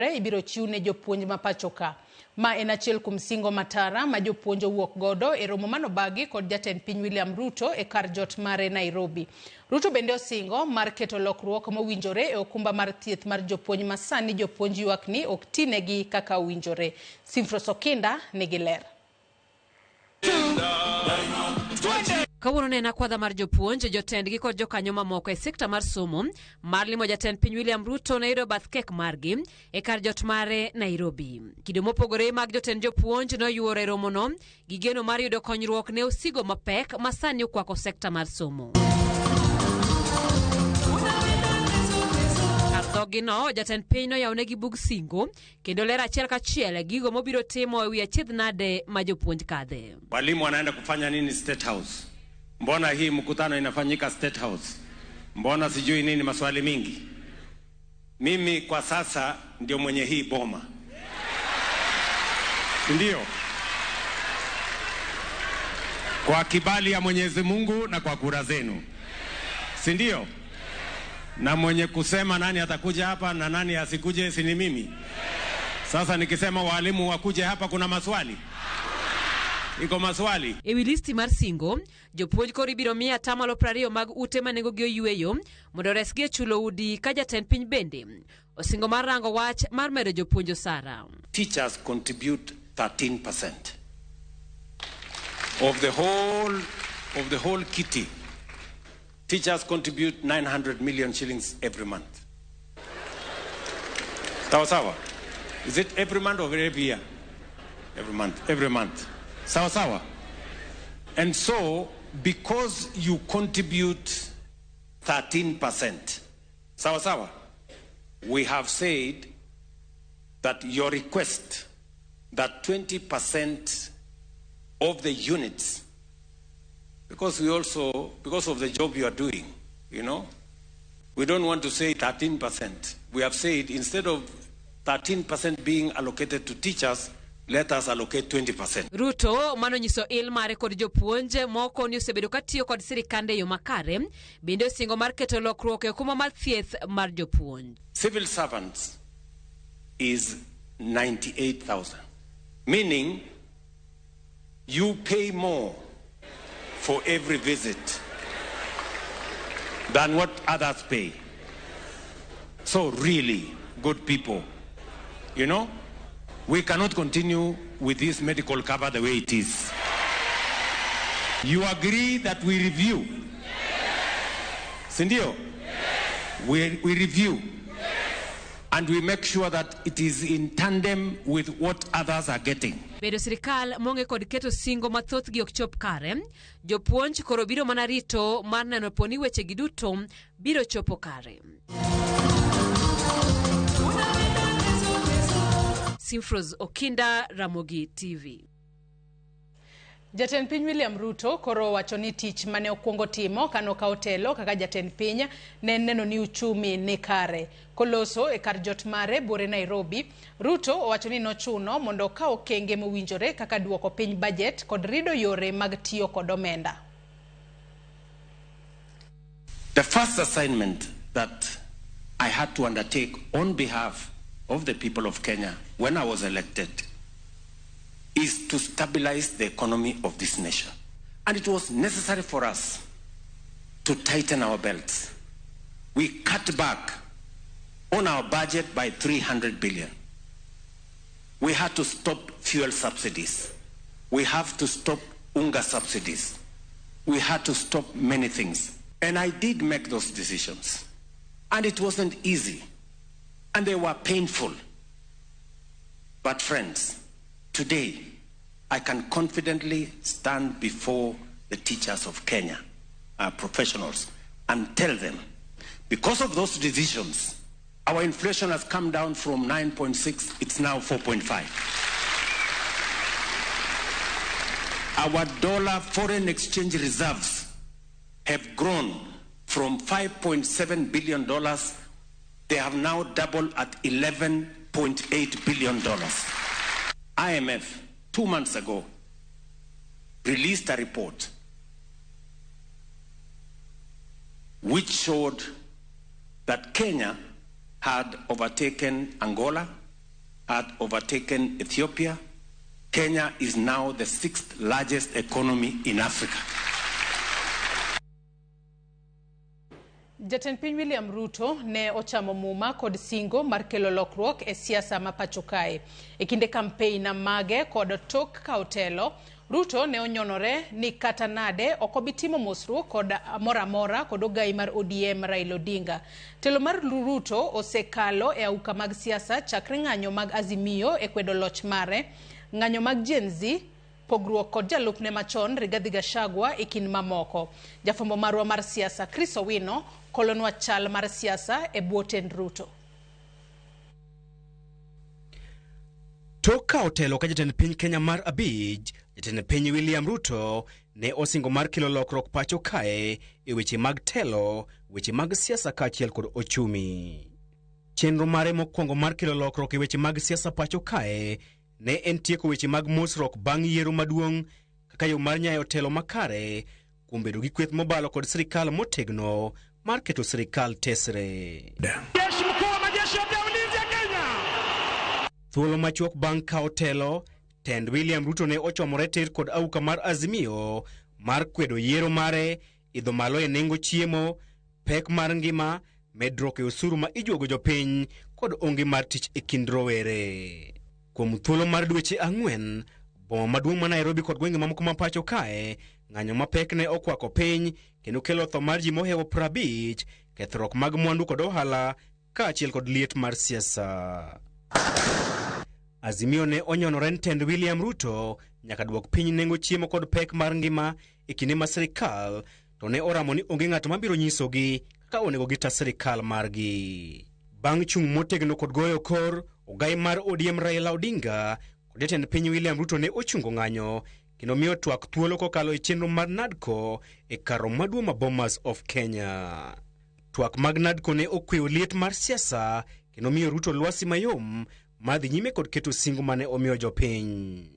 ibiro chiwne jopuonj mapachoka. Ma en achiel kuom singo matara ma jopuonj owuok godo e romo manobagi kod jatend piny William Ruto e kar jot mare Nairobi. Ruto bende osingo mar keto lokruok mowinjore e okumba mar thieth mar jopuonj masani jopuonj ywak ni ok tinegi kaka owinjore. Simfros Okinda nigi ler. Kawuono ne akwadha mar jopuonj, jotendgi kod jokanyo mamoko e sekta mar somo mar limo jatend piny William Ruto na yudo bath kek margi e kar jot mare Nairobi. Kido mopogore mag jotend jopuonj noyuoro e romono gi geno mar yudo konyruok ne osigo mapek masani okwako sekta mar somo. Gino jatend piny noyawonegi bug singo kendo ler achiel kachiel gigo mobiro timo e wi achiedh nade ma jopuonj kadhe. Walimu wanaenda kufanya nini State House? Mbona hii mkutano inafanyika State House? Mbona sijui nini, maswali mingi? Mimi kwa sasa ndio mwenye hii boma. Ndio. Kwa kibali ya Mwenyezi Mungu na kwa kura zenu. Si ndio? Na mwenye kusema nani atakuja hapa na nani asikuje si ni mimi. Sasa nikisema walimu wakuje hapa kuna maswali. Iko maswali. Ewi listi mar singo, jopuonj koro ibiro miya atamalo 20 mag ute manengogi oyueyo mondo resgi e chulo udi ka jatend piny bende osingo mar rango wach mar medo jopuonj osara. Teachers contribute 13% of the whole kitty. Teachers contribute 900 million shillings every month. Sawa? Is it every month or every year? Every month. Sawa? And so, because you contribute 13%, sawa, we have said that your request that 20% of the units, because of the job you are doing, we don't want to say 13%. We have said instead of 13% being allocated to teachers, let us allocate 20%. Ruto manonyiso il mare kod jopuonje moko ni osebedo katiyo kod sirikande yo makare bende osingo mar keto lokruok e okuma mar thieth mar jopuonj. Civil servants is 98,000, meaning you pay more for every visit than what others pay. So really, good people, we cannot continue with this medical cover the way it is. You agree that we review? Sindio? We review. And we make sure that it is in tandem with what others are getting. Bedo sirikal monge kod keto singo mathoth gi ok chop kare, jopuonj koro biro mana rito mar neno poni weche gi duto biro chopo kare. Simfros Okinda, Ramogi TV. Jatend piny William Ruto koro wacho ni tich mane okuongo timo kano ka otelo kaka jatend piny ne neno ni uchumi ni kare. Koloso e kar jot mare bore Nairobi, Ruto wacho ni nochuno mondo ka okenge mowinjore kaka duoko piny budget kod rido yore mag tiyo kod omenda. The first assignment that I had to undertake on behalf of the people of Kenya when I was elected is to stabilize the economy of this nation. And it was necessary for us to tighten our belts. We cut back on our budget by 300 billion. We had to stop fuel subsidies. We have to stop unga subsidies. We had to stop many things. And I did make those decisions. And it wasn't easy. And they were painful. But friends, today, I can confidently stand before the teachers of Kenya, our professionals, and tell them, because of those decisions, our inflation has come down from 9.6, it's now 4.5. Our dollar foreign exchange reserves have grown from $5.7 billion. They have now doubled at $11.8 billion. IMF, 2 months ago, released a report which showed that Kenya had overtaken Angola, had overtaken Ethiopia. Kenya is now the 6th largest economy in Africa. Jatend piny William Ruto ne ochamo muma kod singo mar kelo lokruok e siasa ma pacho kae. E kinde kampein mage kod tok ka otelo, Ruto ne onyonore ni kata nade okobitimo mosruok kod mora kod ogai mar ODM Raila Odinga. Telo mar Ruto osekalo e auka mag siasa chakre ng'anyo mag Azimio e kwedo loch mare, ng'anyo mag Gen Z, pogruok kod jalupne machon Rigathi Gachagua e kind mamoko. Jafwambo marwa mar siasa Chris Owino kolonwa chal mar siasa e bwo tend Ruto. Toka otelo ka jatend piny Kenya mar abich, jatend piny William Ruto ne osingo mar kelo lokruok pacho kae e weche mag telo, weche mag siasa kaachiel kod ochumi. Chenro mare mokwongo mar kelo lokruok e weche mag siasa pacho kae ne en tieko weche mag mosruok bang' yiero maduong' kaka yo mar nyayo telo makare kuom bedo gi kweth mobalo kod sirikal motegno mar keto sirikal tesre. Jeshi mkuu wa majeshi ya ulinzi ya Kenya. Thuolo machuok bang' kao telo, tend William Ruto ne ochomore tir kod auka mar Azimio mar kwedo yiero mare, idho malo e nengo chiemo, pek mar ngima, medruok e osuru ma ijuogo jopiny kod onge mar tich e kind rowere. Kuom thuolo mar dweche 4, boma maduong' ma Nairobi kod gwenge mamoko ma pacho kae, ng'anyo mapek ne okwako piny kendo kelo tho mar ji mohewo 50, kethruok mag mwandu kod ohala kaachiel kod liet mar siasa. Azimio ne onyonore tend William Ruto nyaka duok piny nengo chiemo kod pek mar ngima e kinde ma sirikal to ne oramo ni onge ng'ato mabiro nyisogi kaka onego gita sirikal margi. Bang' chung' motegno kod goyo kor, ogai mar ODM Raila Odinga kod jatend piny William Ruto ne ochungo ng'anyo kendo miyo twak thuolo kokalo e chenro mar NADCO e karo maduong' ma Bomas of Kenya. Twak mag NADCO ne okweyo liet mar siasa kendo miyo Ruto lwasi mayom madhi nyime kod keto singo mane omiyo jopiny.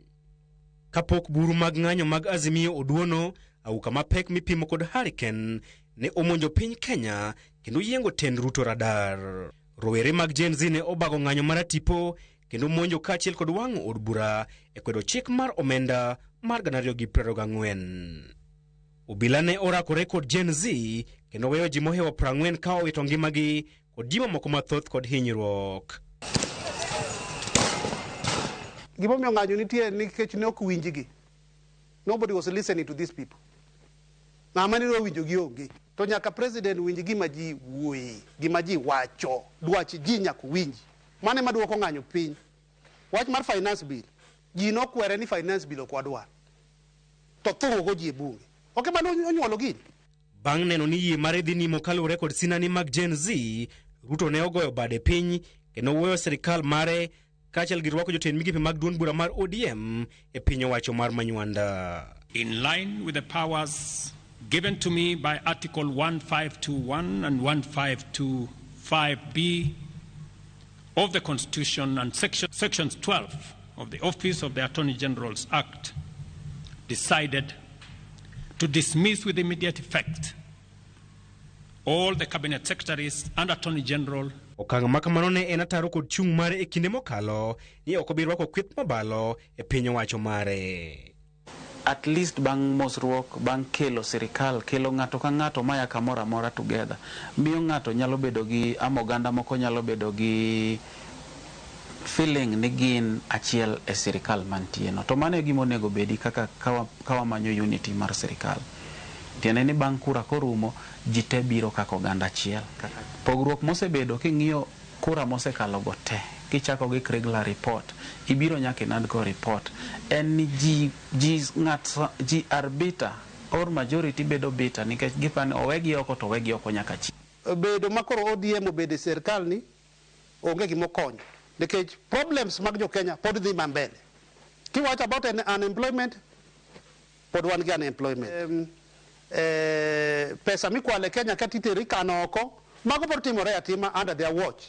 Kapok buru mag ng'anyo mag Azimio oduono, auka mapek mipimo kod hurricane ne omonjo piny Kenya kendo yiengo tend Ruto radar. Rowere mag Gen Z ne obago ng'anyo mar tipo kendo monjo kaachiel kod wang'o od bura e kwedo chik mar omenda mar 2024. Obila ne orakore kod Gen Z kendo weyo ji mohewo 40 ka owito ngimagi kod ji mamoko mathoth kod hinyruok. Gimomiyo ng'anyo nitie nikech ne ok winjgi. Nobody was listening to these people. Ng'ama ne winjogi onge. To nyaka president winj gima ji wuoye, gima ji wacho, dwach ji nyaka winji. Mane maduoko ng'anyo piny. Wach mar finance bill. Ji nokwere ni finance bill ok wadwar. To thungo ji e bunge. Ok mano onyuolo gini. Bang' neno ni yie mare dhi nimo kaluwore kod sinani mag Gen Z, Ruto ne ogoyo bade piny kendo wuoyo sirikal mare kaachiel gi rwako jotend migepe mag duond bura mar ODM e piny owacho mar Manywanda. In line with the powers given to me by Article 1521 and 1525B of the Constitution and Sections 12 of the Office of the Attorney General's Act, decided to dismiss with immediate effect all the Cabinet Secretaries and Attorney General. Okang' makamano ne en ataro kod chung' mare e kinde mokalo ni ok obi rwako kweth mabalo e piny owacho mare. At least bang' mosruok, bang' kelo sirikal, kelo ng'ato ka ng'ato maya kamora mora together. Miyo ng'ato nyalo bedo gi oganda moko nyalo bedo gi feeling ni gin achiel e sirikal mantie no. To mano e gima onego bedi kaka kawa manyo unity mar sirikal. Tiende ni bang' kura korumo, ji te biro kaka oganda achiel. Pogruok mosebedo king'iyo kura mosekalo go te, kichako gi Kriegler report, ibiro nyaka NADCO report, en ni ji are bitter or majority bedo bitter nikech gipani owegi oko to wegi oko nyaka chi. Bedo makoro ODM obede sirikal ni onge gimo konyo nikech problems mag jo Kenya pod dhi mbele. Kiwacho about unemployment, pod wan gi unemployment. Pesa mikwale Kenya katiteri kano oko, mago por timore atima under their watch,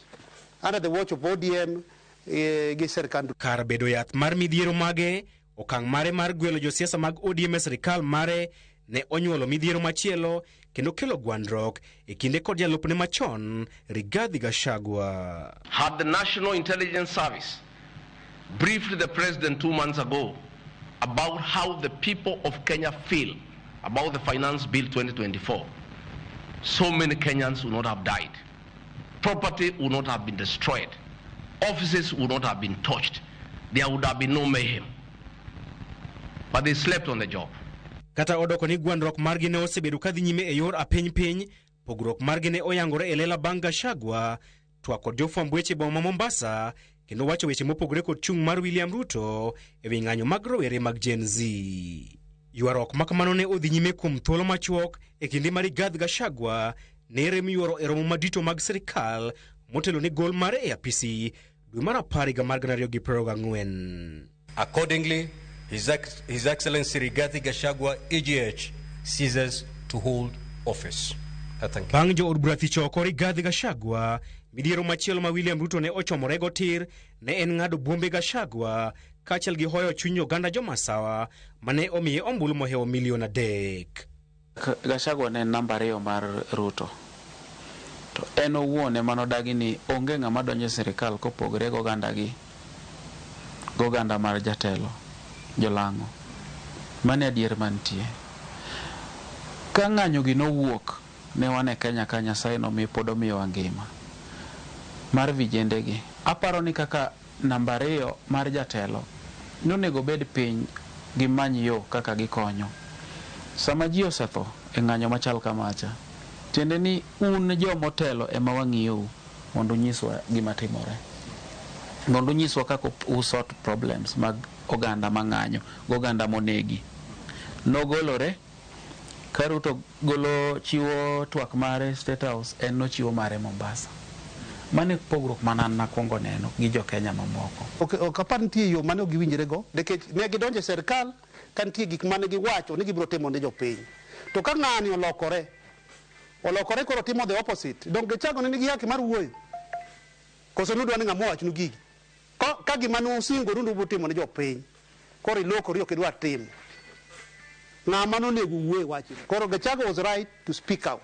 under the watch of ODM gi sirikal. Kar bedo yath mar midhiero mage, okang' mare mar gwelo josiasa mag ODM e sirikal mare ne onyuolo midhiero machielo kendo kelo gwandruok e kinde kod jalupne machon Rigathi Gachagua. Had the National Intelligence Service briefed the president 2 months ago about how the people of Kenya feel about the Finance Bill 2024, so many Kenyans would not have died. Property would not have been destroyed. Offices would not have been touched. There would have been no mayhem. But they slept on the job. Kata odoko ni gwandruok margi ne osebedo kadhi nyime e yor apiny, pogruok margi ne oyangore e lela bang' Gachagua twak kod jofwamb weche boma Mombasa kendo wacho weche mopogore kod chung' mar William Ruto e wi ng'anyo mag rowere mag Gen Z. Ywaruok makamano ne odhi nyime kuom thuolo machuok e kinde mar Rigathi Gachagua ne rem yuoro e romo madito mag sirikal motelo ne gol mare e apisi dwe mar 10 higa mar 2024. Accordingly, His Excellency Rigathi Gachagua, EGH, ceases to hold office. Bang' jo od bura thicho oko Rigathi Gachagua, midhiero machielo ma William Ruto ne ochomorego tir ne en ng'ado buombe Gachagua kaachiel gi hoyo chuny oganda jomasawa mane omiye ombulu mohewo milion 3. Gachagua ne namba 2 mar Ruto. To en owuon ema nodagi ni onge ng'ama donjo e sirikal kopogore goganda mar jatelo jolang'o. Mane adier mantie. Ka ng'anyo gi nowuok ne wane Kenya ka Nyasaye nomiyo pod omiyo ngima mar vijende gi. Aparo ni kaka namba 2 mar jatelo nonego bed piny gi many yo kaka gikonyo. Sama ji osetho e ng'anyo machal kamacha, tiende ni un jomotelo ema wang'iyou mondo nyiswa gima timore, mondo nyiswa kaka usort problems mag oganda mang'anyo, oganda monegi. Nogolore ka Ruto golo chiwo twak mare State House, en nochiwo mare Mombasa. Mane pogruok manan nakwongo neno gi jo Kenya mamoko. Ok apar nitie yo mane giwinjre go nikech ne gidonjo e sirikal ka nitie gik mane giwacho ni gibiro timo ne jopiny. To ka ng'ani olokore koro timo the opposite. Donge Gachagua ne nigi haki mar wuoyo. Koso nudwa ni ng'ama wachnu gigi. Ka gima nusingo rundu butimo ne jopiny. Koro ilokori ok idwa timo. Ng'ama nonego wuoyo wacho. Koro Gachagua was right to speak out.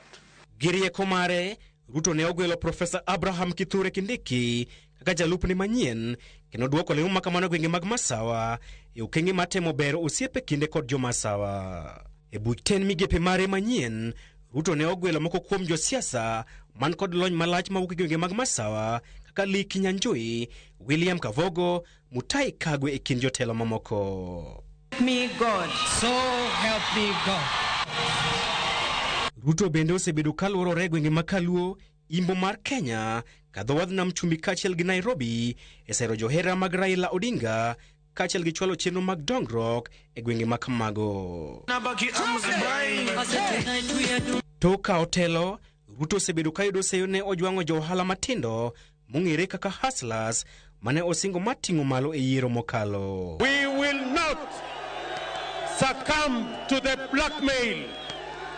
Girieko mare Ruto ne ogwelo Profesa Abraham Kithure Kindiki kaka jalupne manyien kendo duoko lemo makamano gwenge mag Masawa e okenge matemo bero osiepe kinde kod jomasawa. E buch 10 migepe mare manyien, Ruto ne ogwelo moko kuom josiasa man kod lony malach mawuok e gwenge mag Masawa kaka Lee Kinyanjui, William Kavogo, Mutahi Kagwe e kind jotelo mamoko. Me God, so help me God. Ruto bende osebedo kaluorore gwenge makaluo imbo mar Kenya kadho wadh nam chumbi kaachiel gi Nairobi e sero johera mag Raila Odinga kaachiel gi chwalo chenro mag dongruok e gwenge makamago. Tok ka otelo, Ruto osebedo kayudo seyo ne ojwang'o jo ohala matindo mong'ere kaka hustlers mane osingo mating'o malo e yiero mokalo. We will not succumb to the blackmail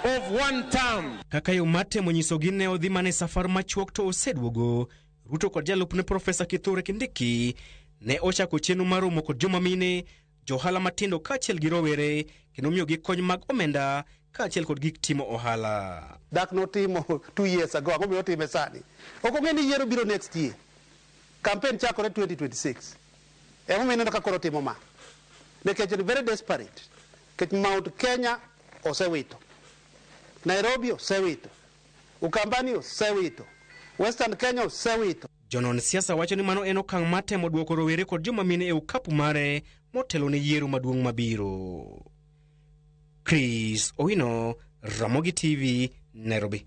of one term. Kaka yo matemo nyisogi ne odhi mane safar machuok to oseduogo, Ruto kod jalupne Profesa Kithure Kindiki ne ochako chenro mar romo kod joma mine, johala matindo kaachiel gi rowere kendo miyogi kony mag omenda kaachiel kod gik timo ohala. Dak notimo 2 years ago, ang'o miyo time sani? Ok ong'e ni yiero biro next year. Campaign chakore 2026. Emo mineno kaka koro timo ma. Nikech ni very desperate. Nikech Mount Kenya osewito. Nairobi osewito. Ukambani osewito. Western Kenya osewito. Jonon siasa wacho ni mano en okang' matemo duoko rowere kod joma mine e ukapu mare motelo ne yiero maduong' mabiro. Chris Owino, Ramogi TV, Nairobi.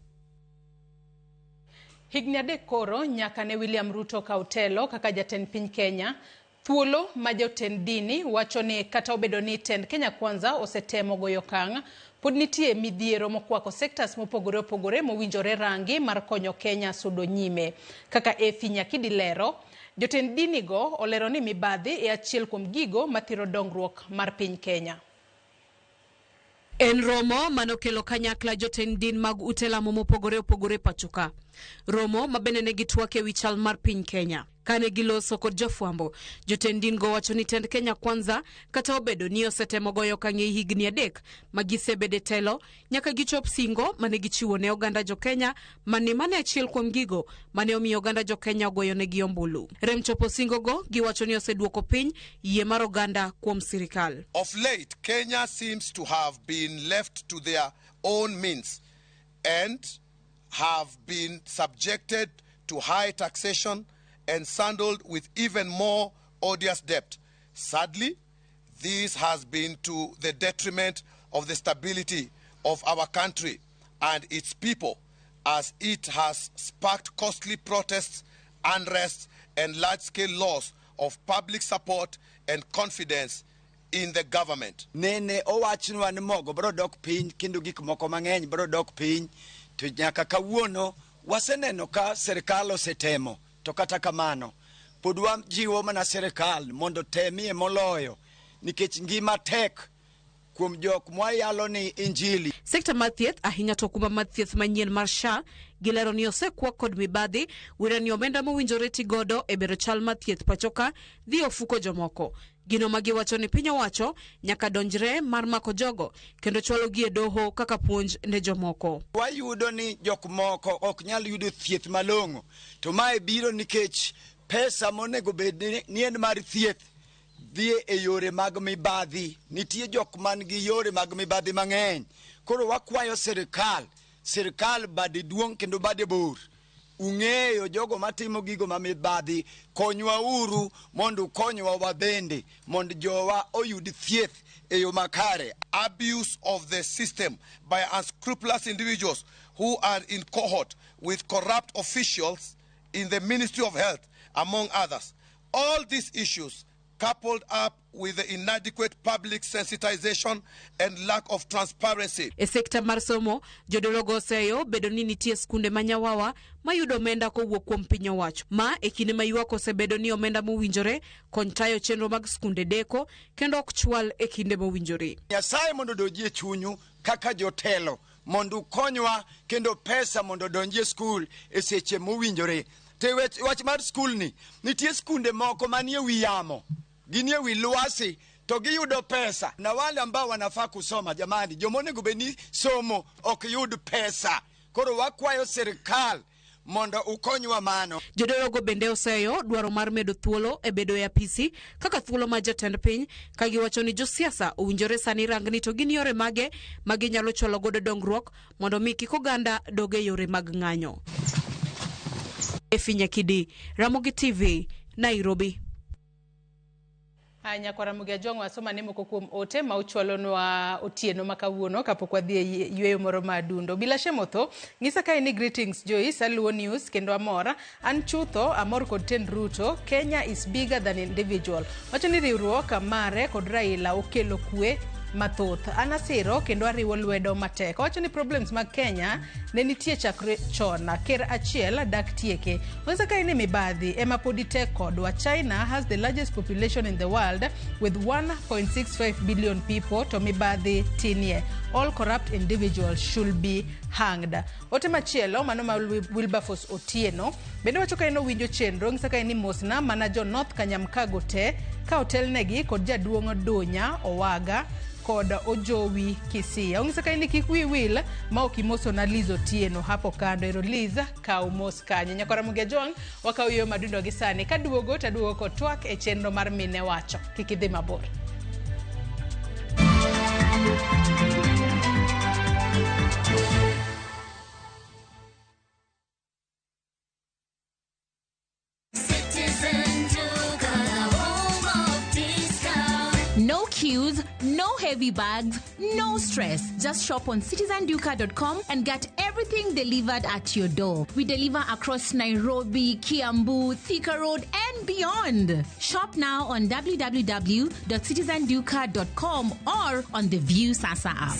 Higni 3 koro nyaka ne William Ruto kautelo kaka jatend piny Kenya. Thuolo ma jotend dini wacho ni kata obedo ni tend Kenya Kwanza osetemo goyo kang', pod nitie midhiero mokwako sectors mopogore opogore mowinjore rangi mar konyo Kenya sudo nyime. Kaka Efi Nyakidi lero, jotend dini go olero ni mibadhi e achiel kuom gigo mathiro dongruok mar piny Kenya. En romo manokelo kanyakla jotend din mag ute lamo mopogore opogore pachoka. Romo mabende ne gitwake wi chal mar piny Kenya. Kane giloso kod jofwambo, jotendingo wacho ni tend Kenya Kwanza kata obedo ni osetemo goyo kang'e higni 3 magisebede telo nyaka gichop singo mane gichiwo ne oganda jo Kenya mane achiel kuom gigo mane omiyo oganda jo Kenya ogoyo negi ombulu. Rem chopo singo go giwacho ni oseduoko piny yie mar oganda kuom sirikal. Of late, Kenya seems to have been left to their own means and have been subjected to high taxation and saddled with even more odious debt. Sadly, this has been to the detriment of the stability of our country and its people, as it has sparked costly protests, unrest, and large-scale loss of public support and confidence in the government. Nene owachnwa ni mogo bro dok piny kendo gik moko mang'eny bro dok piny to nyaka kawuono waseneno ka serikal osetemo. To kata kamano pod wajiwo mana serikal mondo temie moloyo nikech ngima tek kuom jok mwayalo ni injili. Sekta mar thieth ahinya to kuma mar thieth manyien mar SHA gilero ni osekwa kod mibadhi wira ni omenda mowinjore tigodo e bero chal mar thieth pachoka dhi ofuko jomoko. Gino magiwacho ni piny owacho nyaka donjre mar mako jogo kendo chwalo gi e doho kaka puonj ne jomoko. Wayudo ni jok moko ok nyal yudo thieth malong'o to mae biro nikech pesa monego bed ni en mar thieth dhi e yore mag mibadhi. Nitie jok man gi yore mag mibadhi mang'eny. Koro wakwayo sirikal bade duong' kendo bade bor. Ung'eyo jogo matimo gigo ma mibadhi konywa uru mondo konywa wabende mondo jowa oyud thieth e yo makare. Abuse of the system by unscrupulous individuals who are in cohort with corrupt officials in the Ministry of Health, among others. All these issues, coupled up with the inadequate public sensitization and lack of transparency. E sekta mar somo, jodologo oseyo bedo ni nitie skunde manyawawa mayudo omenda kowuok kuom piny owacho. Ma e kinde ma ywak osebedo ni omenda mowinjore kony tayo chenro mag skunde deko kendo ok chwal e kinde mowinjore. Nyasaye mondo dojie chunyu kaka jotelo mondo konywa kendo pesa mondo donjie skul e seche mowinjore. Te wach mar skul ni nitie skunde moko manie wi yamo ginie wi luasi to giyudo pesa na wale ambao wanafaa kusoma jamani jomonego beni somo ok yud pesa. Koro wakwayo serikal mondo ukonywa mano. Jodologo bende oseyo dwaro mar medo thuolo e bedo e apisi kaka thuolo ma jatend piny ka giwacho ni josiasa owinjore sani rangni to gin yore mage maginyalo cholo godo dongruok mondo mi kik oganda doge yore mag ng'anyo. Efinya Kidi, Ramogi TV, Nairobi. Anya kwa Ramogi Ajong wasoma nemo kukuom ote mauchwalonwa otieno makawuono kapok wadhi yweyo moro madundo. Bila shemotho, ngisa ka ini greetings Joyce, Aluo News, kendo amora. An chutho, amor kod ten Ruto, Kenya is bigger than individual. Wacho ni riwruok mare kod Raila okelo kwe mathoth. Anasiro kendo ariwo lwedo matek. Wacho ni problems mag Kenya ne nitie chakre chon. Ker achiel dak tieke. Ngisa ka ini mibadhi ema podi tek kodwa. China has the largest population in the world with 1.65 billion people to mibadhi tinie. All corrupt individuals should be hanged. Ote machielo mano ma Wilberforce Otieno bende wacho ka ino winjo chenro ngisa ka ini mosna mana jo North Kanyamkago te ka hotel negi kod jaduong' Dunya Owaga kod Ojowi Kisia. Ongisa ka ini kik wi wil ma okimoso na Liz Otieno hapo kando. Ero Liz ka umos kanye. Nyakora Ramogi Ajong wakaw yo madundo gi sani ka duogo taduogo kod twak e chenro mar mine wacho. Kik idhi mabor. No queues, no heavy bags, no stress. Just shop on citizenduka.com and get everything delivered at your door. We deliver across Nairobi, Kiambu, Thika Road, and beyond. Shop now on www.citizenduka.com or on the View Sasa app.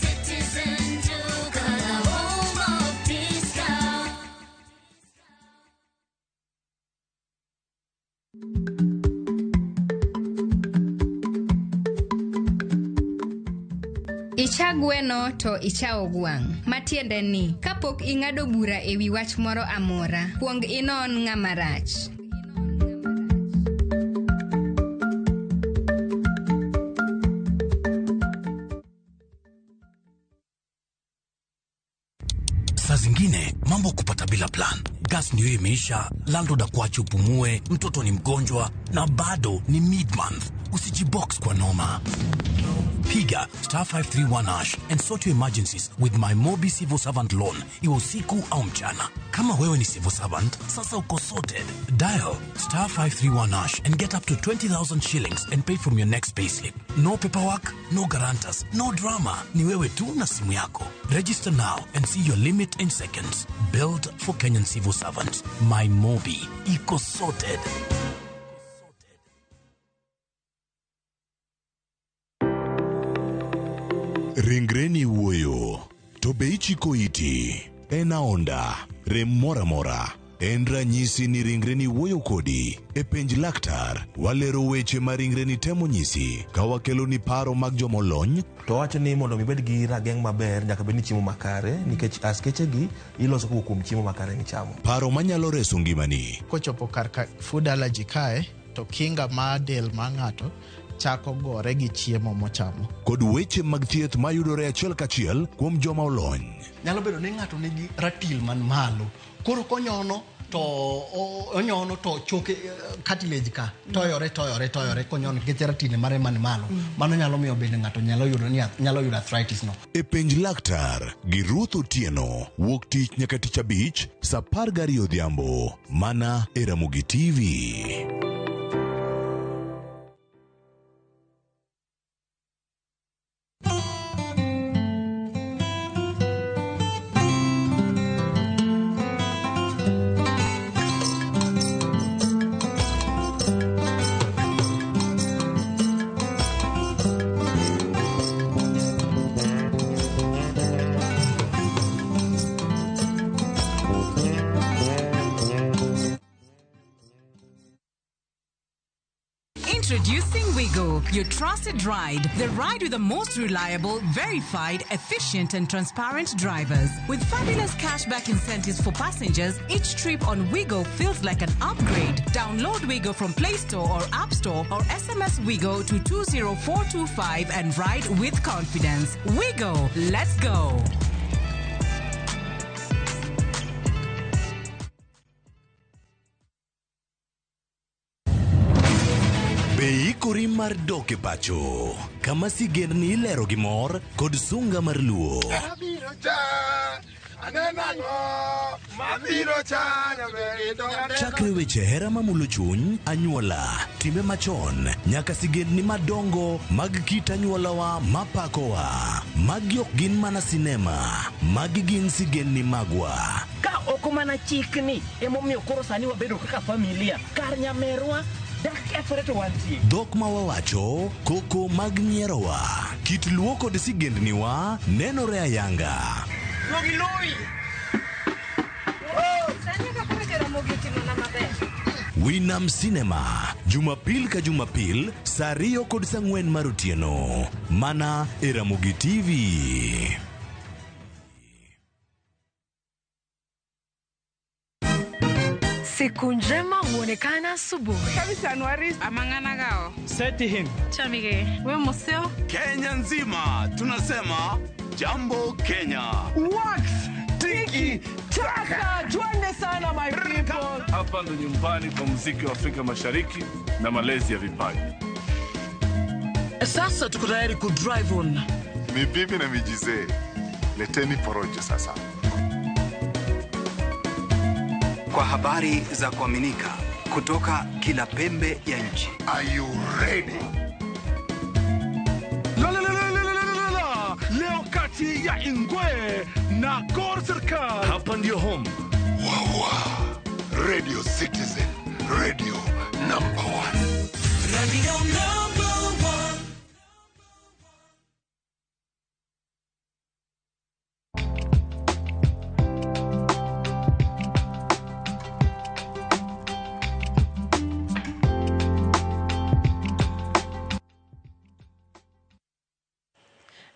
Icha gweno to ichao gwang'. Matiende ni, kapok ing'ado bura ewi wach moro amora, kuong inon ng'ama rach. Saa zingine mambo kupata bila plan. Gas ndio imeisha, landlord akuache upumue, mtoto ni mgonjwa na bado ni mid-month. Usijibox kwa noma. Piga *531# and sort your emergencies with my Mobi Civil Servant Loan, iwe usiku au mchana. Kama wewe ni civil servant, sasa uko sorted. Dial *531# and get up to 20,000 shillings and pay from your next payslip. No paperwork, no guarantors, no drama. Ni wewe tu na simu yako. Register now and see your limit in seconds. Built for Kenyan civil servants. My Mobi, iko sorted. Ringreni wuoyo, to be ichiko iti, en aonda, rem mora mora, en ranyisi ni ringreni wuoyo kodi, e penj laktar, walero weche ma ringreni temo nyisi, ka wakelo ni paro mag jomolony, to wacho ni mondo mibed gi rageng' maber nyaka bed ni chiemo makare, nikech askeche gi iloso kuom chiemo makare michamo. Paro manyalo reso ngimani. Kochopo kar food allergy kae, to kinga ma del ma ng'ato chako gore gi chiemo mochamo. Kod weche mag thieth mayudore achiel kachiel kuom joma olony. Nyalo bedo ni ng'ato nigi ratil man malo. Koro konyono to onyono to choke cartilage ka toyore konyono nikech ratil mare man malo. Mano nyalo miyo bende ng'ato nyalo yudo arthritis no. E penj laktar gi Ruth Otieno, wuok tich nyaka tich abich, saa 12 odhiambo, mana e Ramogi TV. Introducing Wigo, your trusted ride. The ride with the most reliable, verified, efficient and transparent drivers. With fabulous cashback incentives for passengers, each trip on Wigo feels like an upgrade. Download Wigo from Play Store or App Store or SMS Wigo to 20425 and ride with confidence. Wigo, let's go. Beikori mar doke pacho, kama sigen ni lero gimor kod sunga mar luo. Chakre weche hera mamulo chuny, anyuola, time machon, nyaka sigen ni madongo mag kit anyuolawa mapakowa. Magi ok gin mana sinema, magi gin sigen ni magwa. Ka ok mana chikni, emomiyo koro sani wabedo kaka familia, kar nyamerwa. Dhok ma wawacho, koko mag nyierowa, kit luo kod sigendniwa nenore ayanga. Winam Cinema, Jumapil ka Jumapil, saa 2 kod saa 4 mar otieno, mana e Ramogi TV. Siku njema huonekana asubuhi. Kabisa Nwari amangana gao. Seti him. Chamige. We museo. Kenya nzima tunasema jambo Kenya. Wax, tiki, taka. Twende sana my people. Hapa ndo nyumbani kwa muziki wa Afrika Mashariki na malezi ya vipaji. Sasa tuko tayari ku drive on. Mibibi na mijize. Leteni porojo sasa. Kwa habari za kuaminika kutoka kila pembe ya nchi. Are you ready? Leo kati ya Ingwe na Gor Serikali. Hapa ndio home. Radio Citizen, radio number 1. Radio number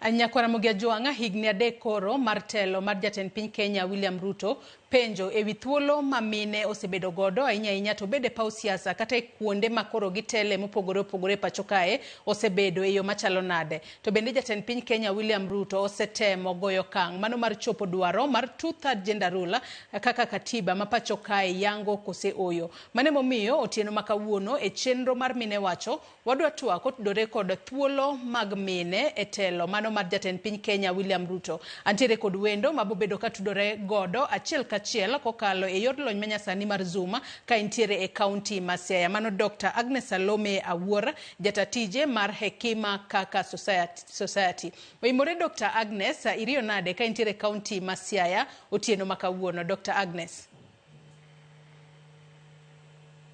1. Anyakwara Mugia Juanga higni adek koro mar telo mar jatend piny Kenya William Ruto penjo ewi thuolo ma mine osebedo godo ahinya to bede paw siasa kata e kuonde ma koro gitele mopogore opogore pacho kae osebedo e yo machalo nade. To bende jatend piny Kenya William Ruto osetemo goyo kang' mano mar chopo dwaro mar 2/3 gender rule kaka katiba ma pacho kae yango kose oyo. Mane momiyo otieno makawuono e chenro mar mine wacho wadwa twak otudore kod thuolo mag mine e telo mano mar jatend piny Kenya William Ruto. Antiere kod wendo mabobedo katudore godo achiel kachiel kokalo e yor lony manyasani mar Zoom ka intiere e kaunti ma Siaya. Mano Dr. Agnes Salome Awuor, jatatije mar Hekima Kaka Society. Oimore Dr. Agnes, iriyo nade ka intiere kaunti ma Siaya otieno makawuono. Dr. Agnes.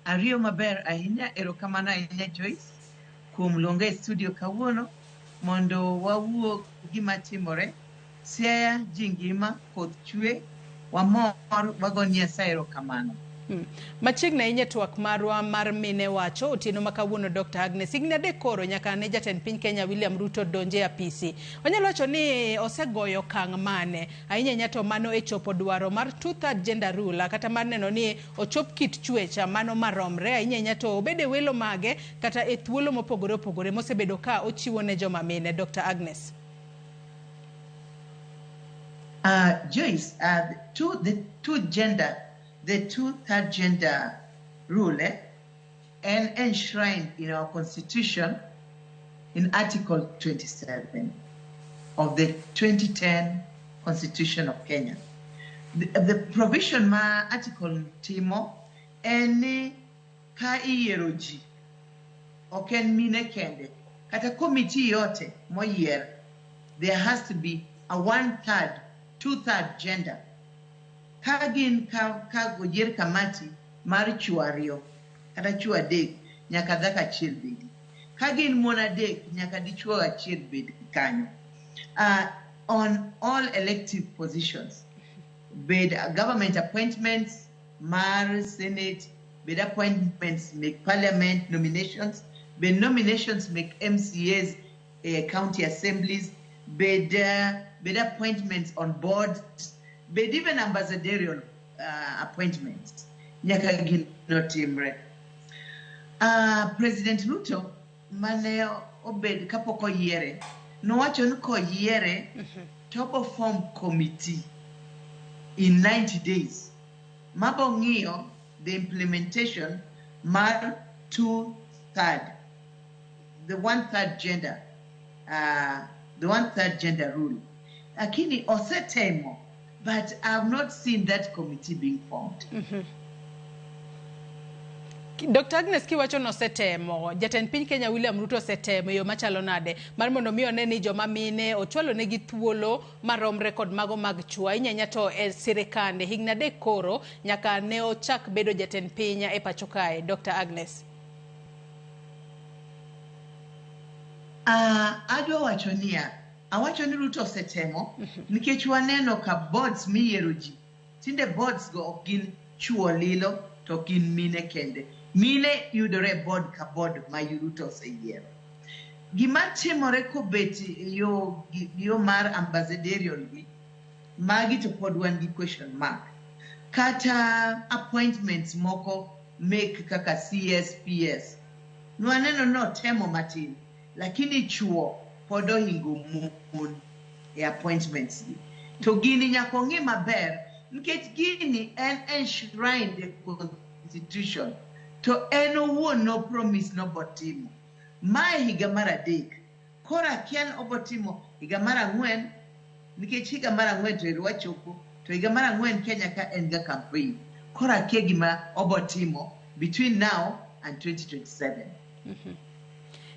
Ariyo maber ahinya, erokamano ahinya Joyce kuom luonga e studio kawuono mondo wawuo gima timore. Siaya ji ngima, koth chwe, wamor wagoni Nyasaye erokamano. Machiegni ahinya twak marwa mar mine wacho otieno makawuono Dr. Agnes higni adek koro nyaka ne jatend piny Kenya William Ruto donje apisi. Onyalo wacho ni osegoyo kang' mane ahinya to mano e chopo dwaro mar 2/3 gender rule kata mar neno ni ochop kit chwecha mano maromre ahinya to obede welo mage kata e thuolo mopogore opogore mosebedo ka ochiwo ne joma mine. Dr. Agnes. Joyce, the 2/3 gender rule and enshrined in our constitution in Article 27 of the 2010 Constitution of Kenya. The provision ma article timo eni ka iyiero ji ok en mine kende kata committee yote moyier, there has to be a 1/3, 2/3 gender. Kagin ka goyier kamati mar chuo ariyo kata chuo adek nyaka dhako achiel bedi. Kagin mon adek nyaka dichuo achiel bed kanyo. On all elective positions, bed government appointments, mar Senate, bed appointments make parliament nominations, bed nominations make MCAs, county assemblies, bed appointments on boards, but even ambassadorial appointments. Nyaka gin notimre. President Ruto mane obed kapok oyiere nowacho ni koyiere to form committee in 90 days mabo ng'iyo the implementation mar 2/3, the 1/3 gender, the 1/3 gender rule. Lakini osetemo, but I have not seen that committee being formed. Dr. Agnes kiwacho nosetemo, jatend piny Kenya William Ruto osetemo yo machalo nade mar mondo mi one ni joma mine ochwalo negi thuolo maromre kod mago mag chuo ahinya to e sirikande higni adek koro nyaka ne ochak bedo jatend piny e pacho kae. Dr. Agnes. Adwa wacho niya, awacho ni Ruto osetemo nikech waneno ka boards miyiero ji tinde boards go ok gin chuo lilo to gin mine kende. Mine yudore board ka board ma Ruto oseyiero. Gima timore kobet yo mar ambassadorial gi magi to pod wan gi question mark. Kata appointments moko make kaka CSPS nwaneno no temo matin, lakini chuo pod ohingo mon e appointments gi. To gini nyaka ong'i maber nikech gini en enshrined in the constitution to en owuon no promise no botimo. Mae higa mar adek kora kian obotimo higa mar 4 nikech higa mar 4 to irwachopo to higa mar 4 Kenya ka en ga campaign kora kia gima obotimo between now and 2027.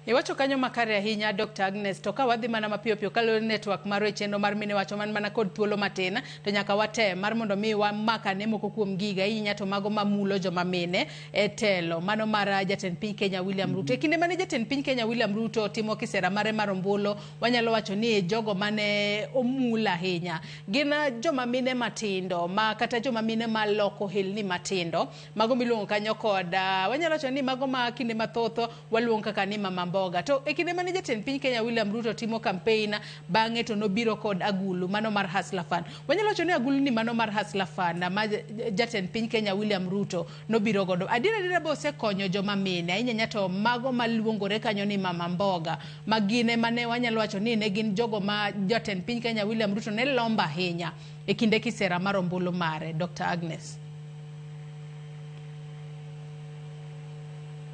Iwacho kanyo makare ahinya Dr. Agnes to ka wadhi mana mapiyo piyo kalore network maro e chenro mar mine wacho man mana kod thuolo matin to nyaka watem mar mondo mi wamaka ne moko kuom giga ahinya to mago mamulo joma mine e telo mano mar jatend piny Kenya William Ruto. E kinde mane jatend piny Kenya William Ruto timo kisera mare mar ombulu wanyalo wacho ni jogo mane omula ahinya gin joma mine matindo ma kata joma mine maloko hilni matindo mago miluongo kanyo kod wanyalo wacho ni mago ma kinde mathoth waluongo kaka ni mama mboga. To e kinde mane jatend piny Kenya William Ruto timo campaign bang'e to nobiro kod agulu mano mar Hustler Fund. Wanyalo wacho ni agulu ni mano mar Hustler Fund ma jatend piny Kenya William Ruto nobiro godo. Adiera bose konyo joma mine ahinya to mago maluongore kanyo ni mama mboga magine mane wanyalo wacho ni ne gin jogo ma jatend piny Kenya William Ruto ne lomba ahinya e kinde kisera mar ombulu mare. Dr. Agnes.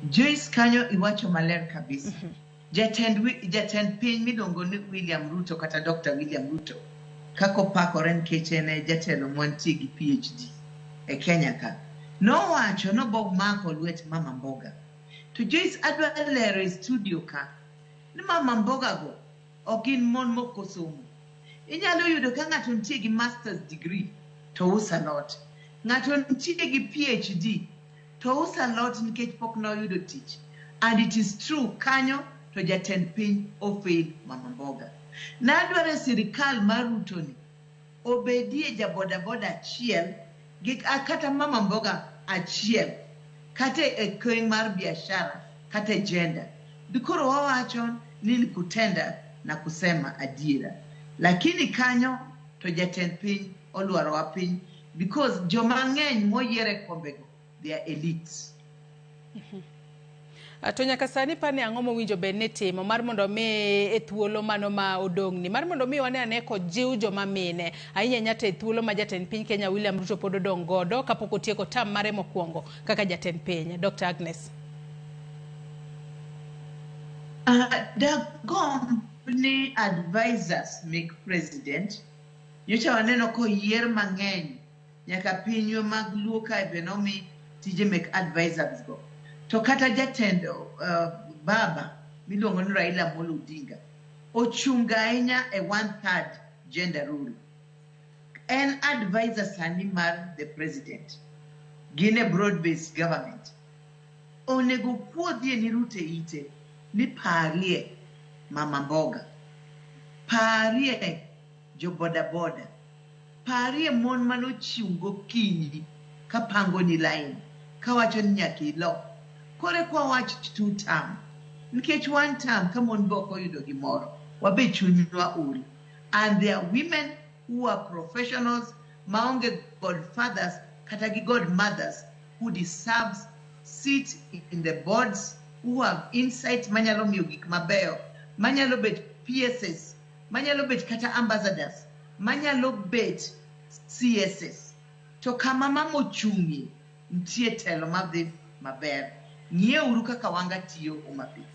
Joyce kanyo iwacho maler kabisa. Jatend piny miluongo ni William Ruto kata Dr. William Ruto kako pakore nikech en jatelo mantie gi PhD e Kenya ka. Nowacho nobomako lwet mama mboga. To Joyce adwa lero e studio ka ni mama mboga go ok gin mon mokosomo. Inyalo yudo ka ng'ato nitie gi master's degree to usa lot. Ng'ato nitie gi PhD to usa lot nikech pok noyudo tich. And it is true kanyo to jatend piny ofail mama mboga. Nadwaro sirikal mar Ruto ni obedie jabodaboda achiel gi kata mama mboga achiel kata e keng mar biashara kata gender. Bikoro wawacho ni kutenda na kusema adiera. Lakini kanyo to jatend piny olwaro wa piny because joma ng'eny moyiere kombego they are elites. To nyaka sani pane ang'o mowinjo bed ni timo mar mondo mi e thuolo mano ma odong'ni mar mondo mi wane kod jiw joma mine ahinya nyata e thuolo ma jatend piny Kenya William Ruto pod odong' godo kapok otieko tam mare mokwongo kaka jatend piny. Dr. Agnes. The company advisors make president. Nyocha waneno ko yier mang'eny nyaka pinywa mag luoka e benomi tije make advisors go. To kata jatendo baba miluongo ni Raila Amolo Odinga ochunga ahinya e 1/3 gender rule. En advisor sani mar the president. Gine broad-based government. Onego puodhie ni Ruto ite ni parie mama mboga. Parie jo boda. Parie mon manochiungo kinyi kapango ni line. Kawacho ni nyaki lo. Kore kwa wach 2 term. Nikech 1 term kamon boko yudo gimoro. Wabe chunywa uri. And there are women who are professionals, maonge godfathers, katagi godmothers, who deserves sit in the boards, who have insight, manyalo miyo gik mabeyo, manyalo bet PSS, manyalo bet kata ambassadors, manyalo bet CSS. To kama mamo chungi, mtie telo madhi maber. Nye uru kaka wanga tiyo umapith.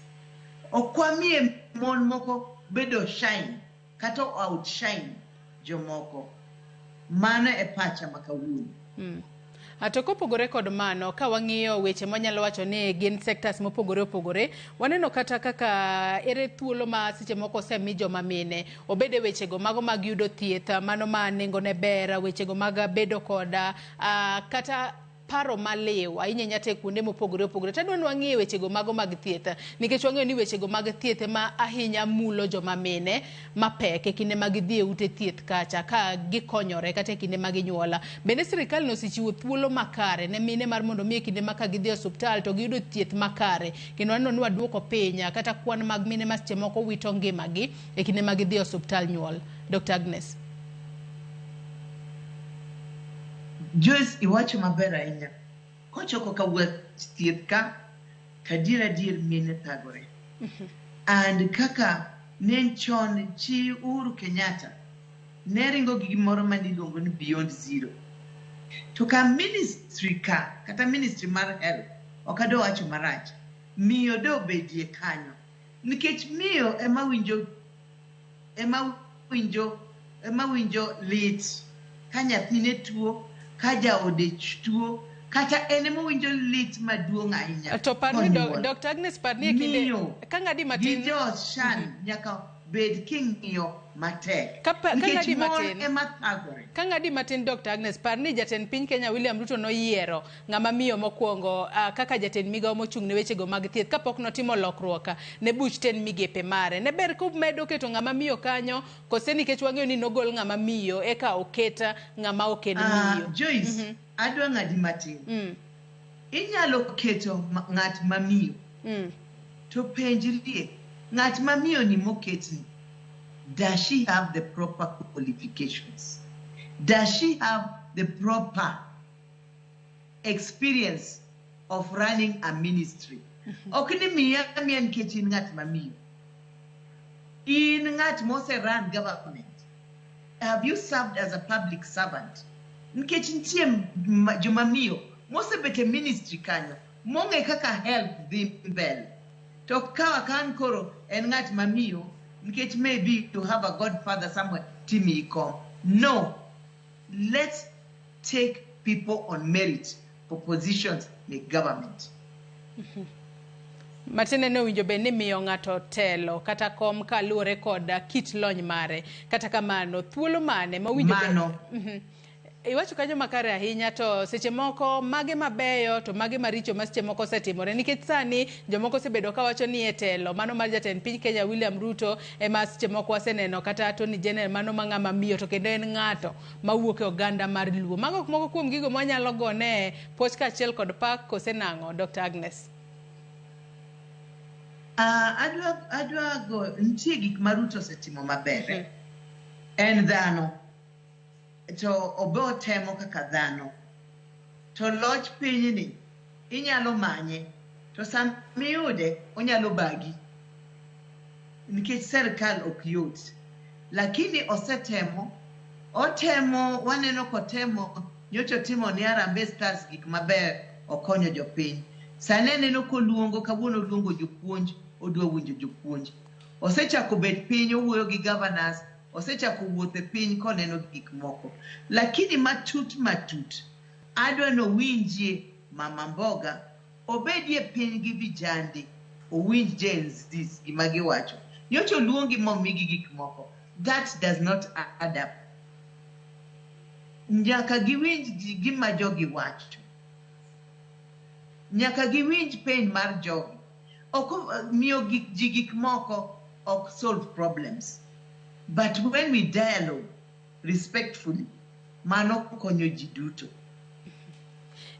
Okwamie mon moko bedo shine, kato outshine jomoko. Mano e pacha makawuono. To kopogore kod mano ka wang'iyo weche manyalo wacho ni gin sectors mopogore opogore waneno kata kaka ere thuolo ma seche moko semi joma mine obede wechego mago mag yudo thieth mano ma nengo ne ber wechego mag bedo koda kata paro malew ahinya nyate kuonde mopogore opogore. Tadwa ni wang'iye wechego mago mag thieth nikech wang'eyo ni wechego mag thieth ma ahinya mulo joma mine mapek e kinde mag dhi e ute thieth kacha ka gikonyore kata e kinde mag nyuola. Bende sirikal nosichiwo thuolo makare ne mine mar mondo mi e kinde ma ka gidhi e osiptal to giyudo thieth makare kendo waneno ni waduoko piny kata kwan mag mine ma seche moko wito ngimagi e kinde mag dhi e osiptal nyuol. Dr. Agnes. Joyce iwacho maber ahinya. Kochoko ka wuoth thieth ka kadira dier mine thagore. And kaka nen chon chi Uhuru Kenyatta ne ringo gi gimoro maniluongo ni Beyond Zero. To ka ministry ka kata ministry mar health okado wacho marach. Miyo do bedie kanyo. Nikech miyo ema winjo lit ka nyathine tuo ka jaode tuo kata enemo winjo lit maduong' ahinya. To parni Dr. Agnes parni kinde ka ng'adi matin jo shan nyaka bed king'iyo matek. Ka ng'adi matin Dr. Agnes parni jatend piny Kenya William Ruto noyiero ng'ama miyo mokwongo kaka jatend migawo mochung' ne wechego mag thieth kapok notimo lokruok ne buch ten migepe mare. Ne ber kumedo keto ng'ama miyo kanyo kose nikech wang'eyo ni nogol ng'ama miyo eka oketa ng'ama oken miyo. Joyce, adwa ng'adi matin. Inyalo keto ng'at mamiyo to penjrie ng'at mamiyo ni moketni, does she have the proper qualifications? Does she have the proper experience of running a ministry? Okay, miya nikech in ng'at mamiyo. In ng'at mose run government. Have you served as a public servant? Nikech nitie jomamiyo mose bete ministry kanyo monge kaka help dhi mbele. To kawa kan koro en ng'at mamiyo nikech maybe to have a godfather somewhere timi kom. No. Let's take people on merit for positions in government. Matine ne winjo be ni miyo ng'ato telo kata kom kaluwore kod kit lony mare. Kata kamano thuolo mane ma winjo mano iwacho kanyo makare ahinya to seche moko mage mabeyo to mage maricho ma seche moko setimore nikech sani jomoko sebedo ka wacho ni etelo mano mar jatend piny Kenya William Ruto ema seche moko waseneno kata Attorney General mano ma ng'ama miyo to kendo en ng'ato mawuok e oganda mar Luo. Mago moko kuom gigo mwanyalo gone poch kaachiel kod pak kosenang'o Dr. Agnes. Adwa go nitie gik ma Ruto setimo maber. En dhano. To obo temo kaka dhano. To loch piny ni inyalo manye. To sam miyude onyalo bagi. Nikech serikal ok yot. Lakini osetemo. Otemo waneno kotemo nyocho timo ni Harambee Stars gik maber okonyo jopiny. Sane neno koluongo kawuono luongo jopuonj odwa winjo jopuonj. Osechako bet piny owuoyo gi governors. Osechako wuothe piny koneno gik moko. Lakini matut adwa no winjie Mama Mboga obedie piny gi vijande owinj Gen Z gima giwacho. Nyocho luongi momigi gik moko. That does not add up. Nyaka giwinj gima jogi wacho. Nyaka giwinj pain mar jogi. Oko miyo gik moko ok solve problems. But when we dialogue respectfully, mano konyo ji duto.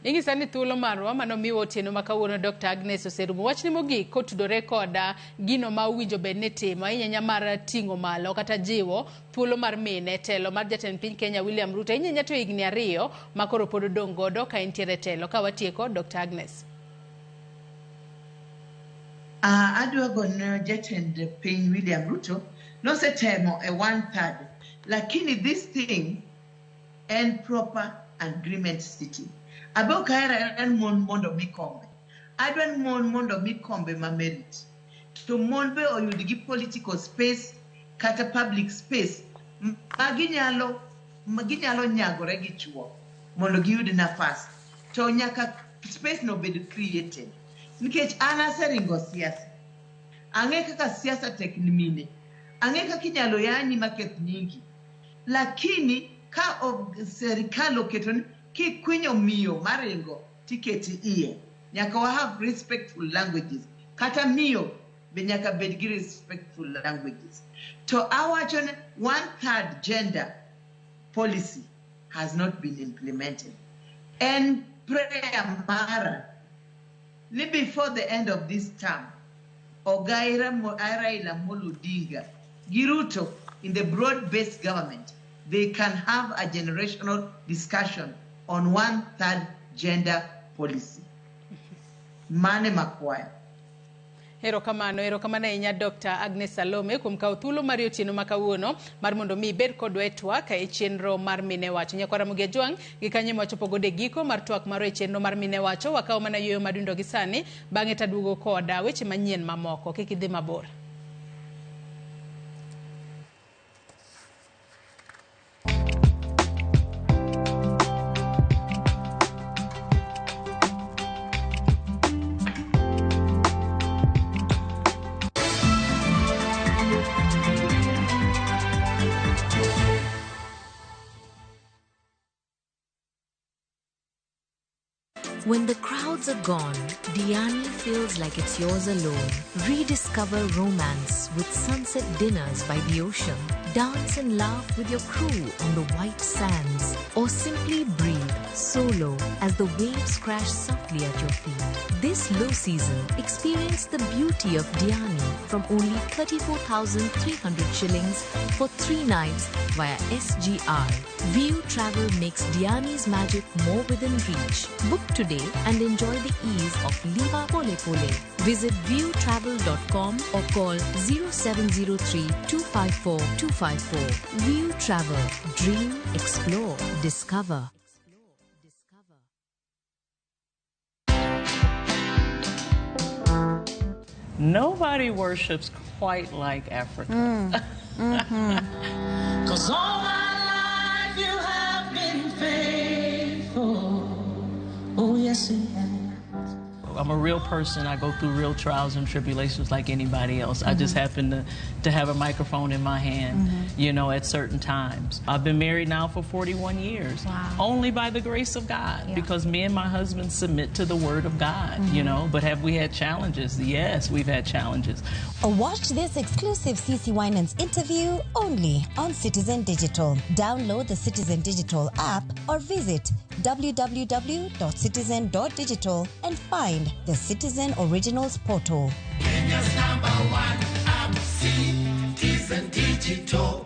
Ingisa ni thuolo marwa mano miwo otieno makawuono Dr. Agnes oserumo. Wachni mogik kotudore koda gino ma uwinjo bed ni timo ahinya mar ting'o malo kata jiwo thuolo mar mine telo mar jatend piny Kenya William Ruto ahinya to higni 2 makoro pod odong' godo ka entiere telo. Ka watieko Dr. Agnes. Adwa gono jatend piny William Ruto no setemo a 1/3. Lakini this thing and proper agreement city. Abo kaera en mon mondo mikombe. Adwan mon mondo mikombe ma merit. To mon be oyud gi political space kata public space maginyalo nyagore gi chuo mondo giyud nafas. To nyaka space no bed created. Nikech an aseringo siasa. Ang'e kaka siasa tek ni mine. Ang'e kaka inyalo yanyi maketh nyingi. Lakini ka serikal oketo kikwinyo miyo maringo tiketi iye. Nyaka wa have respectful languages. Kata miyo be nyaka bed gi respectful languages. To awacho ne 1/3 gender policy has not been implemented. And prayer mara ni before the end of this term, Ogaira Raila Amolo Odinga, Giruto in the broad-based government, they can have a generational discussion on 1/3 gender policy. Mane makwaya. Erokamano ahinya Dr. Agnes Salome kuom kawo thuolo mar otieno makawuono mar mondo mi bed kodwa e twak e chenro mar mine wacho. Nyakwara Mugia Jwang gi kanyo wachopo gode giko mar twak mar e chenro mar mine wacho wakawo mana yueyo madundo gi sani bang'e taduogo koda weche manyien mamoko. Kik idhi mabor. When the crowds are gone, Diani feels like it's yours alone. Rediscover romance with sunset dinners by the ocean. Dance and laugh with your crew on the white sands. Or simply breathe solo as the waves crash softly at your feet. This low season, experience the beauty of Diani from only 34,300 shillings for 3 nights via SGR. View Travel makes Diani's magic more within reach. Book today and enjoy the ease of Liva Pole Pole. Visit viewtravel.com or call 0703 254 254. View Travel. Dream, explore, discover. Nobody worships quite like Africa. Cause all my life you have been faithful. Oh, yes, it has. I'm a real person. I go through real trials and tribulations like anybody else. I just happen to have a microphone in my hand, you know, at certain times. I've been married now for 41 years, only by the grace of God, because me and my husband submit to the word of God, you know. But have we had challenges? Yes, we've had challenges. Watch this exclusive CeCe Winans interview only on Citizen Digital. Download the Citizen Digital app or visit www.citizen.digital and find the Citizen Originals portal. Kenya's #1 app, Citizen Digital.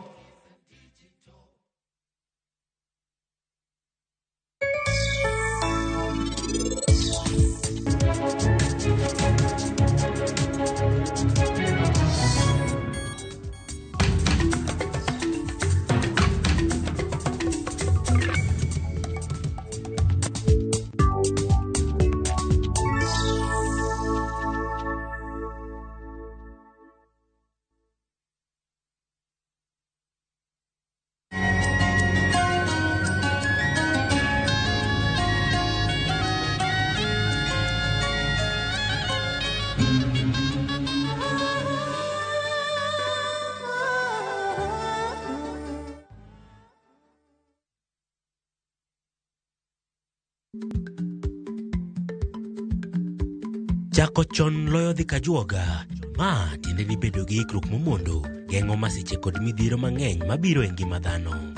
Chako chon loyo dhi kajuoga. Ma tiende ni bedo gi ikruok momondo, geng'o masiche kod midhiro mang'eny mabiro e ngima dhano.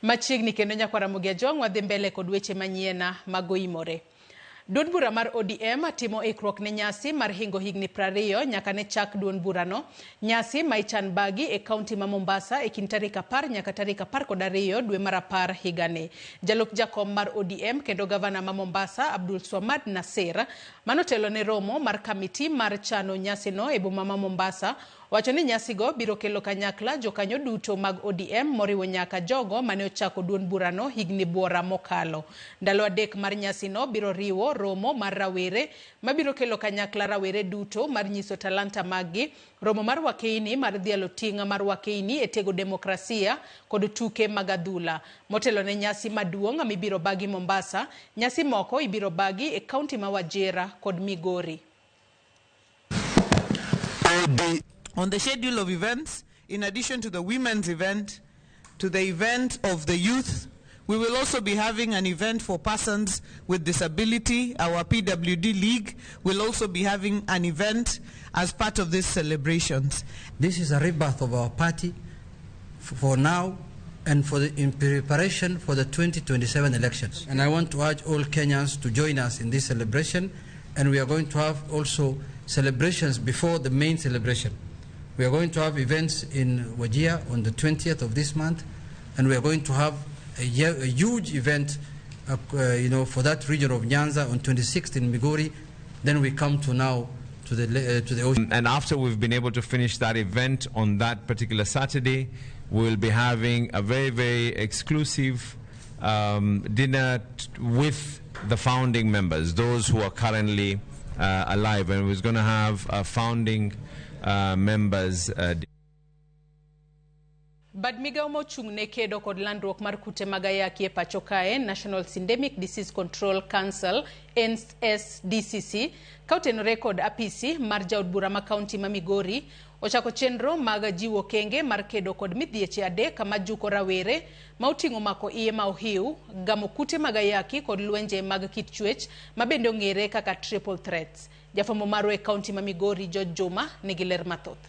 Machiegni kendo nyakwara Mugia Jong wadhi mbele kod weche manyiena magoimore. Duond bura mar ODM timo ikruok ne nyasi mar hingo higni 20 nyaka ne chak duond burano. Nyasi ma ichan bagi e kaunti ma Mombasa e kind tarik 10 nyaka tarik 12 dwe mar 10 higani. Jaluk jakom mar ODM kendo gavana ma Mombasa Abdul Swamad Nasir manotelo ne romo mar kamiti mar chano nyasi no e boma ma Mombasa wacho ni nyasi go biro kelo kanyakla jokanyo duto mag ODM moriwo nyaka jogo mane ochako duond burano higni buora mokalo. Ndalo adek mar nyasi no biro riwo romo mar rawere mabiro kelo kanyakla rawere duto mar nyiso talanta maggi, romo mar wakeini mar dhialo tinga mar wakeini e tego demokrasia kod tuke magadhula. Motelo ne nyasi maduong' mibiro bagi Mombasa, nyasi moko ibiro bagi e kaunti ma Wajir kod Migori. On the schedule of events, in addition to the women's event, to the event of the youth, we will also be having an event for persons with disability. Our PWD League will also be having an event as part of these celebrations. This is a rebirth of our party for now and in preparation for the 2027 elections. And I want to urge all Kenyans to join us in this celebration, and we are going to have also celebrations before the main celebration. We are going to have events in Wajir on the 20th of this month, and we are going to have a huge event for that region of Nyanza on 26th in Migori. Then we come to now to the ocean. And after we've been able to finish that event on that particular Saturday, we'll be having a very, very exclusive dinner with the founding members, those who are currently alive, and we're going to have founding members. Bad migao mochung'ne kedo kod landruok mar kute mag ayaki e pacho kae, National Syndemic Disease Control Council NSDCC, ka otenore kod apisi mar jaod bura ma kaunti ma Migori ochako chenro mag jiwo kenge mar kedo kod midhieche adek ma juko rawere ma oting'o mako iye ma ohiu, gamo kute mag ayaki kod lwenje mag kit chwech ma bende ong'ere kaka triple threats. Jafwambo marwa e kaunti ma Migori George Juma nigi ler mathoth.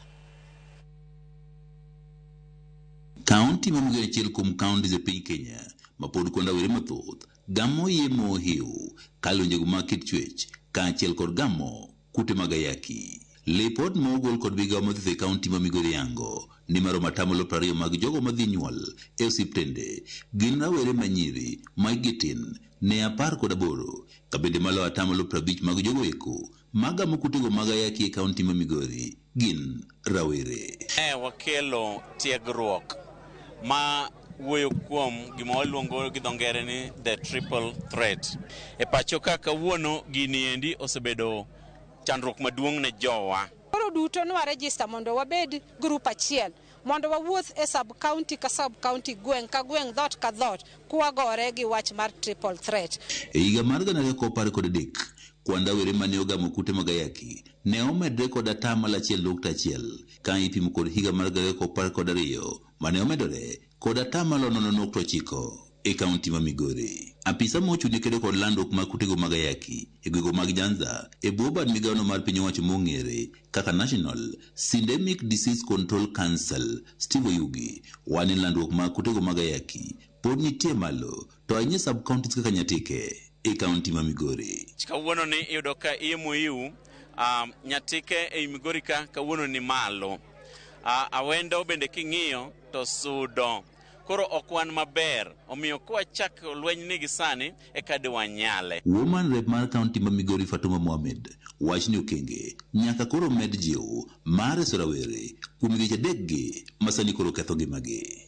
Kaunti ma Migori achiel kuom kaunti e piny Kenya ma pod kuonda were mathoth gamo iye ma ohiu ka lwenjego mag kit chwech kaachiel kod gamo kute mag ayaki. Lipot ma ogol kod migao mathieth e kaunti ma Migori yango ni maromo 20% mag jogo madhi nyuol e osiptende gin rawere manyiri ma gitin ne 18 ka bende malo 50% mag jogo eko magamo kutego mag ayaki e kaunti ma Migori gin rawere. Wakelo tiegruok ma wuoyo kuom gima waluongo gi dho ngere ni the triple threat. E pacho ka kawuono gini endi osebedo chandruok maduong' ne jowa. Koro duto nwa register mondo wabed group achiel mondo wawuoth e sub county ka sub county, gweng' ka gweng', dhot ka dhot, kwagore gi wach mar triple threat. E higa mar 2013 kwanda were mane ogamo kute mag ayaki ne omedre kod 1.1% ka ipimo kod higa mar 2012 mane omedore kod 0.9% e kaunti ma Migori. Apisa mochung'ne kedo kod landruok mag kutego mag ayaki e gwego mag Nyanza e bwo bad migaono mar piny owacho mong'ere kaka National Syndemic Disease Control Council Steve Oyugi wani landruok mag kutego mag ayaki pod nitie malo to ahinya sub counties kaka Nyatike e kaunti ma Migori. Kawuono ni iyudo ka iye mohiu Nyatike e Migori ka kawuono ni malo. Awendo bende king'iyo to sudo koro okwan maber omiyo kwa chak lweny nigi sani e kadi wanyale. Woman rep mar kaunti ma Migori Fatuma Mohamed wachni okenge nyaka koro med jiw mar reso rawere kuom weche adekgi masani koro ketho ngimagi.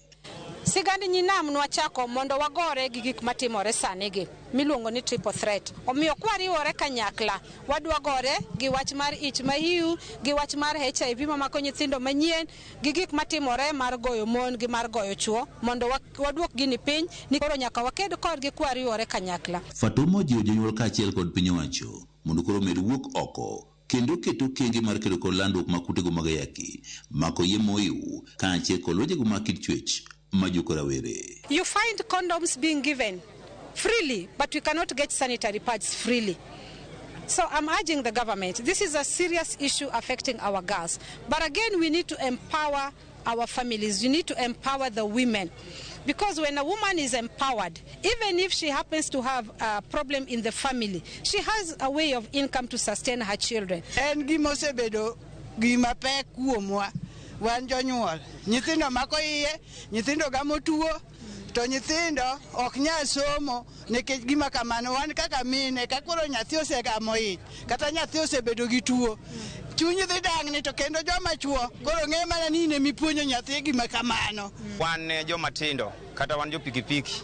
Sigand nyinam nwachako mondo wagore gi gik matimore sani gi miluongo ni triple threat. Omiyo kwariwore kanyakla wadwa gore gi wach mar ich mahiu, gi wach mar HIV mamako nyithindo manyien, gi gik matimore mar goyo mon gi mar goyo chuo mondo waduok gini piny ni koro nyaka waked kodgi kwariwore kanyakla. Fatuma jiwo jonyuol kaachiel kod piny owacho mondo koro med wuok oko kendo keto kenge mar kedo kod landruok mag kutego mag ayaki mako iye mohiu kaachiel kod lwenjego mag kit chwech. You find condoms being given freely, but we cannot get sanitary pads freely. So I'm urging the government, this is a serious issue affecting our girls. But again, we need to empower our families. We need to empower the women. Because when a woman is empowered, even if she happens to have a problem in the family, she has a way of income to sustain her children. Wan jonyuol nyithindo mako iye, nyithindo gamo tuo, to nyithindo ok nyal somo nikech gima kamano. Wan kaka mine ka koro nyathi osegamo ich kata nyathi osebedo gi tuo, chunyi dhi dang'ni, to kendo joma chuo koro ng'e mana ni ne mipuonjo nyathi gima kamano. Wan joma tindo kata wan jo pikipiki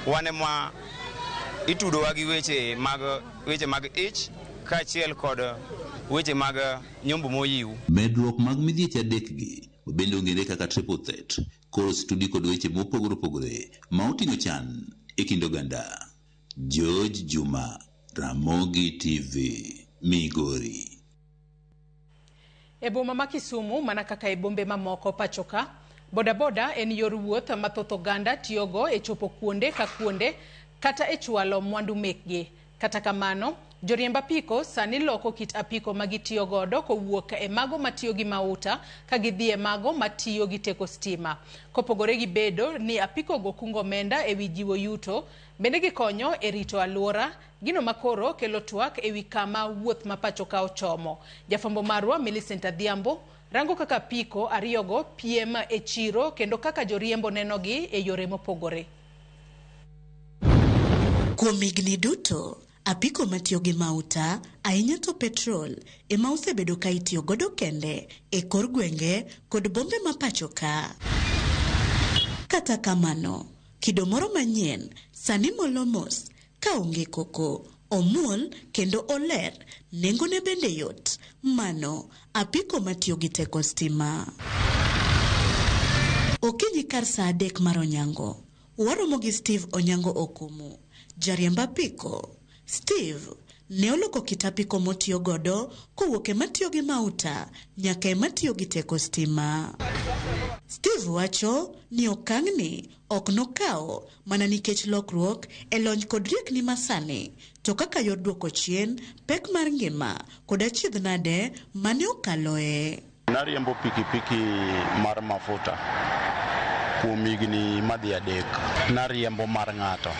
wan ema itudowa gi weche mag ich kaachiel kod weche mag nyombo moyiu. Medruok mag midhieche adekgi bende ong'ere kaka triple threat koro studi kod weche mopogore opogore ma oting'o chan e kind oganda. George Juma, Ramogi TV, Migori. E boma ma Kisumu mana kaka e bombe mamoko pachoka, bodaboda en yor wuoth mathoth oganda tiyogo e chopo kuonde ka kuonde kata e chwalo mwandu mekgi. Kata kamano, joriemb apiko sani loko kit apiko magitiyo godo kowuok e mago matiyo gi mauta ka gidhi e mago matiyo gi teko stima. Kopogore gi bedo ni apiko go kungo omenda e wi jiwo yuto, bende gikonyo e rito alwora, gino makoro kelo twak e wi kama wuoth ma pachoka ochomo. Jafwambo marwa Millicent Adhiambo rango kaka apiko ariyogo piem e chiro kendo kaka joriembo nenogi e yore mopogore. Kuom higni duto, apiko matiyo gi mauta, ahinya to petrol, ema osebedo ka itiyo godo kende e kor gwenge kod bombe ma pachoka. Kata kamano, kido moro manyien sani molo mos ka onge koko, omuol kendo oler, nengone bende yot. Mano, apiko matiyo gi teko stima. Okinyi kar saa 3 mar onyango. Waromo gi Steve Onyango Okumu, jariemb apiko. Steve ne oloko kit apiko motiyo godo kowuok e matiyo gi mauta nyaka e matiyo gi teko stima. Steve wacho ni okang'ni ok nokao mana nikech lokruok e lony kod riekni masani, to kaka yor duoko chien pek mar ngima kod achiedh nade mane okaloe. Nariembo pikipiki mar mafuta kuom higni madhi 3. Nariembo mar ng'ato.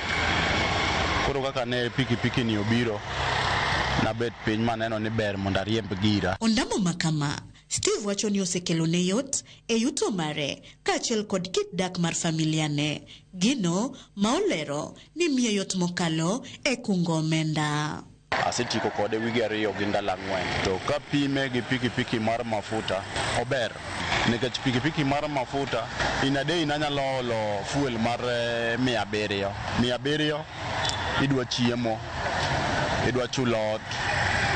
Koro kaka ne pikipiki ni obiro, nabet piny maneno ni ber mondo ariemb gira. Ondamo makama, Steve wacho ni osekelo ne yot e yuto mare kaachiel kod kit dak mar familia ne. Gino ma olero ni miye yot mokalo e kungo omenda. Asetiko kode wige 2 gi ndalo 4. To ka pime gi pikipiki mar mafuta, ober. Nikech pikipiki mar mafuta, in a day nanyalo olo fuel mar 700. 700 idwa chiemo, idwa chulo ot,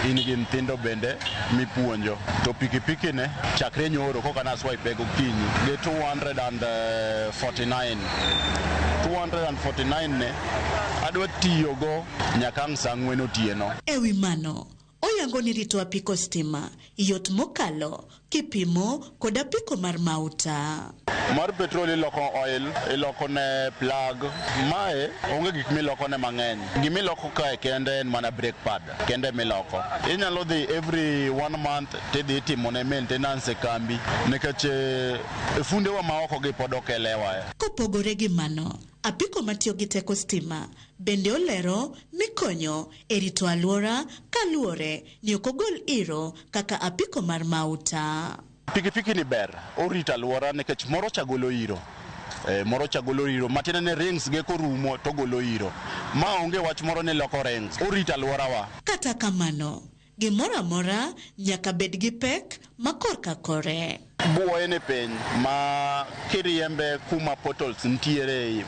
in gi nyithindo bende mipuonjo. To pikipiki ne chakre nyoro koka na swipe gokinyi gi 249 ne adwa tiyo go nyaka saa 4 otieno. Ewi mano, oyango ni rito apiko stima yot mokalo kipimo kod apiko mar mauta. Mar petrol iloko oil, iloko ne plug. Mae onge gik miloko ne mang'eny. Gimiloko kae kende en mana brake pad kende miloko. Inyalo dhi every 1 month tidhi timo ne maintenance e kambi nikech fundewa maoko gi pod okelewa. Kopogore gi mano, apiko matiyo gi teko stima bende olero ni konyo e rito alwora kaluwore ni ok ogol iro kaka apiko mar mauta. Pikipiki ni ber, orito alwora nikech moro chagolo iro. Moro chagolo iro, matine ne rings ge korumo to golo iro. Ma onge wach moro ni loko rings, orito alwora wa. Kata kamano, gimora mora nyaka bed gi pek makorka kore. Buoye ne piny ma kiriembe kuma portals ntiere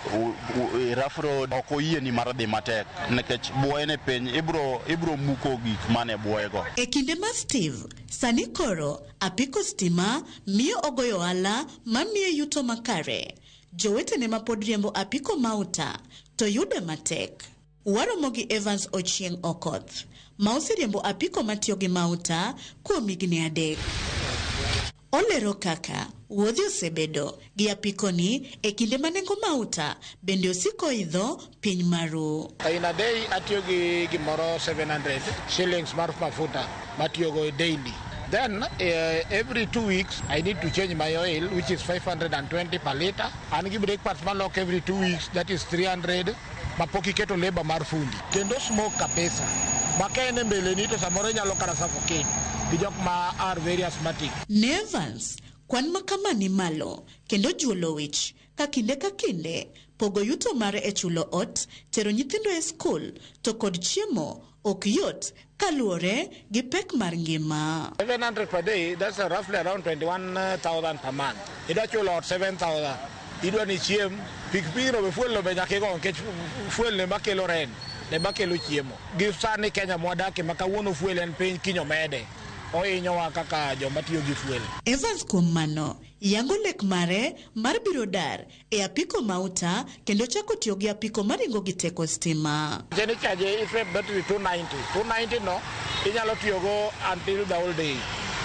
rough road ok oyie ni mar dhi matek nikech buoye ne piny ibro muko gik mane buoye go. E kinde ma Steve sani koro apiko stima miyo ogoyo ohala mamiye yuto makare. Jowetene ma pod riembo apiko mauta to yude matek. Waromo gi Evans Ochieng Okoth ma oseriembo apiko matiyo gi mauta kuom higni 3. Olero kaka wuodhi osebedo gi apiko ni e kinde manengo mauta bende osiko idho piny maru. In a day atiyo gi gimoro 700 shillings mar mafuta matiyo go daily. Then every 2 weeks I need to change my oil, which is 520 per liter, and give brake pads malok every 2 weeks, that is 300. Mapoki keto labor mar fundi. Kendo smoke kabisa. Makene mbele nito samoro nyalo kara suffocate. Bijok ma are very asthmatic. Nevans, kwan makama ni malo, kendo juolo wich, ka kinde, pogo yuto mare e chulo ot, tero nyithindo e skul, to kod chiemo, ok yot, kaluore gi pek mar ngima. 700 per day, that's roughly around 21,000 per month. Ida chulo ot 7,000. Idwa ni chiem, pikipiro be fuel lo be nyake go, kech fuel ne makelo ren, ne makelo chiemo. Gi sani Kenya mwadake makawuono fuel en piny kinyo mede. Oinyowa kaka joma tiyo gi fuel. Evans kuom mano, yango lek mare mar biro dar e apiko mauta kendo chako tiyo gi apiko maringo gi teko stima. Jeni chaje ife battery 290. 290 no, inyalo tiyo go until the whole day.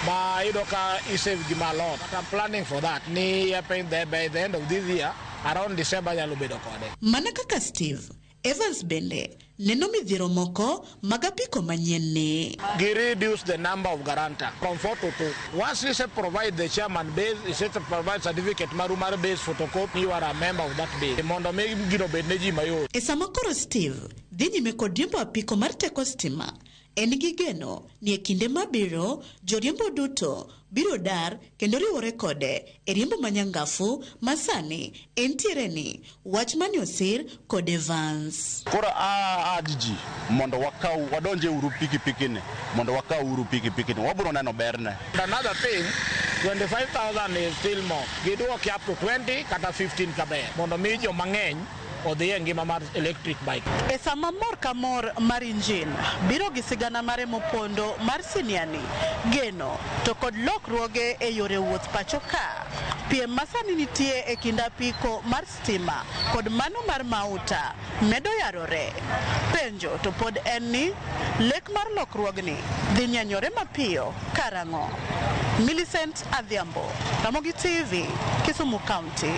Ma idoka isave gimalot. I'm planning for that. Ni happen there by the end of this year, around December nyalo bedo kode. Mana kaka Steve, Evans bende neno midhiero moko magapiko manyien ni. Reduce the number of guarantor from 4 to 2. Once you say provide the chairman base, you say to provide certificate marumar base photocopy, you are a member of that base. Mondo me gino bedneji mayo. E sama koro Steve dhi nyime kod riembo apiko mar teko stima, en gi geno ni e kinde mabiro joriembo duto biro dar kendo riwore kode e riembo manyangafu masani entiere ni wach mani osir kod Evans. Kora ajiji mondo wakau wadonje uru pikipiki ne mondo wakau uru pikipiki ne wabro neno berne. Another thing, 25,000 is still more. Giduok up to 20 kata 15 kabe. Mondo mi jo mang'eny odhi e ngima mar electric bike. E sama mor ka mor mar injin biro gi sigana mare mopondo mar siniani, geno to kod lokruoge e yore wuoth pacho ka. Piem masani nitie e kind apiko mar stima kod mano mar mauta medo yarore. Penjo to pod en ni lek mar lokruogni dhi nyanyore mapiyo karang'o. Millicent Adhiambo, Ramogi TV, Kisumu County.